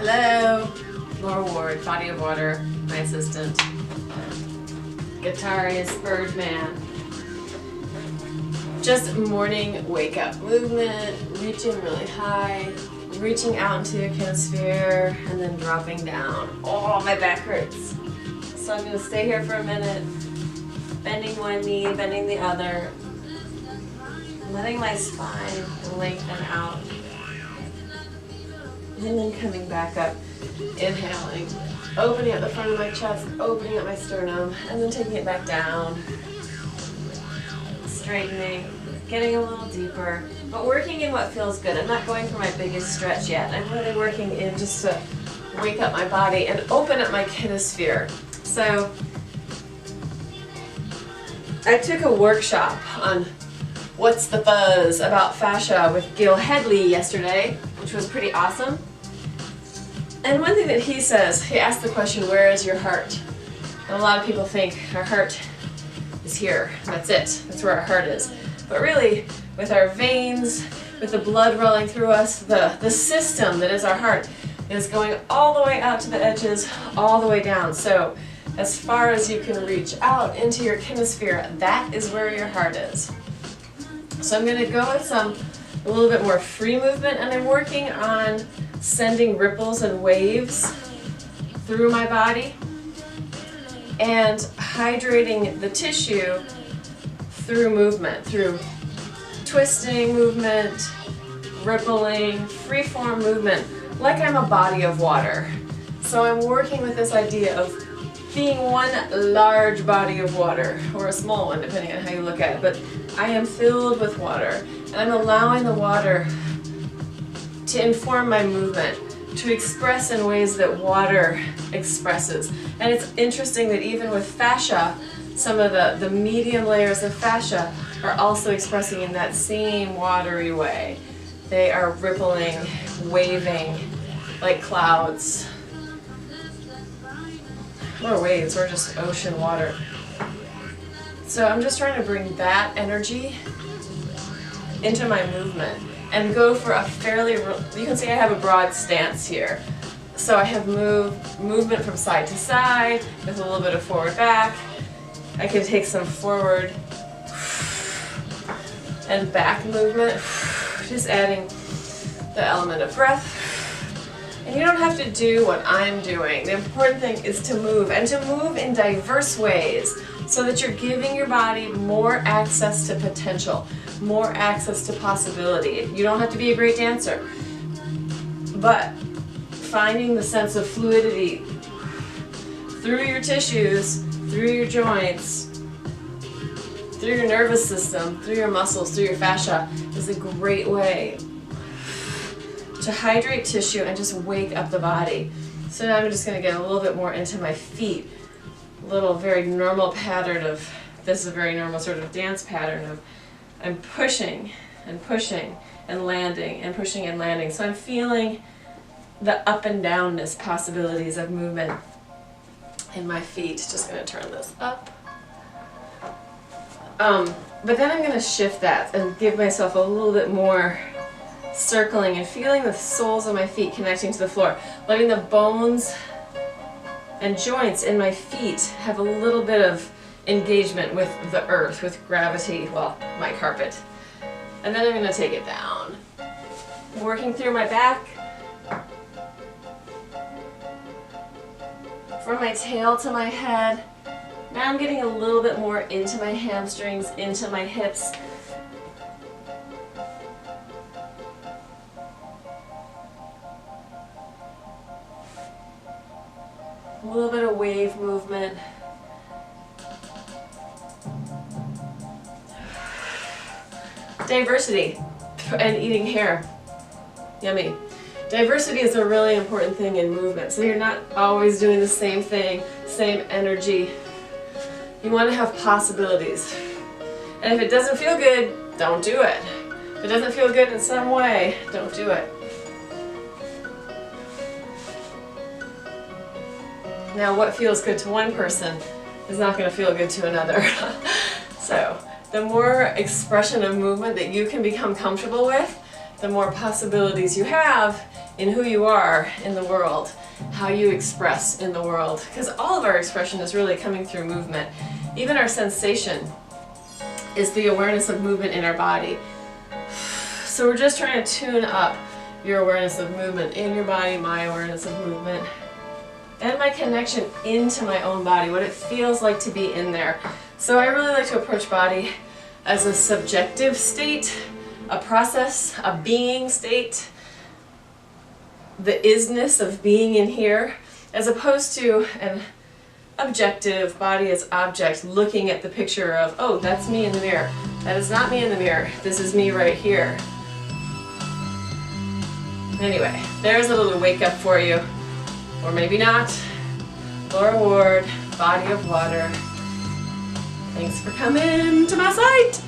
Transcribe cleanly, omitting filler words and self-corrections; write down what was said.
Hello, Laura Ward, Body of Water, my assistant. Guitarist, Birdman. Just morning wake up movement, reaching really high, reaching out into your kinesphere, and then dropping down. Oh, my back hurts. So I'm going to stay here for a minute, bending one knee, bending the other, letting my spine lengthen out. And then coming back up, inhaling, opening up the front of my chest, opening up my sternum, and then taking it back down, straightening, getting a little deeper, but working in what feels good. I'm not going for my biggest stretch yet. I'm really working in just to wake up my body and open up my kinesphere. So I took a workshop on What's the Buzz about fascia with Gil Headley yesterday, which was pretty awesome. And one thing that he says, he asked the question, where is your heart? And a lot of people think our heart is here. That's it. That's where our heart is. But really, with our veins, with the blood rolling through us, the system that is our heart is going all the way out to the edges, all the way down. So as far as you can reach out into your kinesphere, that is where your heart is. So I'm going to go with a little bit more free movement, and I'm working on sending ripples and waves through my body and hydrating the tissue through movement, through twisting movement, rippling, free-form movement, like I'm a body of water. So I'm working with this idea of being one large body of water, or a small one depending on how you look at it, but I am filled with water, and I'm allowing the water to inform my movement, to express in ways that water expresses. And it's interesting that even with fascia, some of the medium layers of fascia are also expressing in that same watery way. They are rippling, waving like clouds. Or waves, or just ocean water. So I'm just trying to bring that energy into my movement and go for a fairly, you can see I have a broad stance here. So I have movement from side to side with a little bit of forward back. I can take some forward and back movement, just adding the element of breath. And you don't have to do what I'm doing. The important thing is to move, and to move in diverse ways so that you're giving your body more access to potential, more access to possibility. You don't have to be a great dancer, but finding the sense of fluidity through your tissues, through your joints, through your nervous system, through your muscles, through your fascia is a great way to hydrate tissue and just wake up the body. So now I'm just going to get a little bit more into my feet. A little very normal pattern of, this is a very normal sort of dance pattern of I'm pushing and pushing and landing and pushing and landing. So I'm feeling the up and downness possibilities of movement in my feet. Just going to turn this up. But then I'm going to shift that and give myself a little bit more circling and feeling the soles of my feet connecting to the floor, letting the bones and joints in my feet have a little bit of engagement with the earth, with gravity, well, my carpet. And then I'm going to take it down, working through my back, from my tail to my head. Now I'm getting a little bit more into my hamstrings, into my hips. A little bit of wave movement. Diversity and eating hair. Yummy. Diversity is a really important thing in movement. So you're not always doing the same thing, same energy. You want to have possibilities. And if it doesn't feel good, don't do it. If it doesn't feel good in some way, don't do it. Now, what feels good to one person is not going to feel good to another. So the more expression of movement that you can become comfortable with, the more possibilities you have in who you are in the world, how you express in the world. Because all of our expression is really coming through movement. Even our sensation is the awareness of movement in our body. So we're just trying to tune up your awareness of movement in your body, my awareness of movement, and my connection into my own body, what it feels like to be in there. So I really like to approach body as a subjective state, a process, a being state, the isness of being in here, as opposed to an objective body as object, looking at the picture of, oh, that's me in the mirror. That is not me in the mirror. This is me right here. Anyway, there's a little wake up for you. Or maybe not. Laura Ward, Body of Water. Thanks for coming to my site.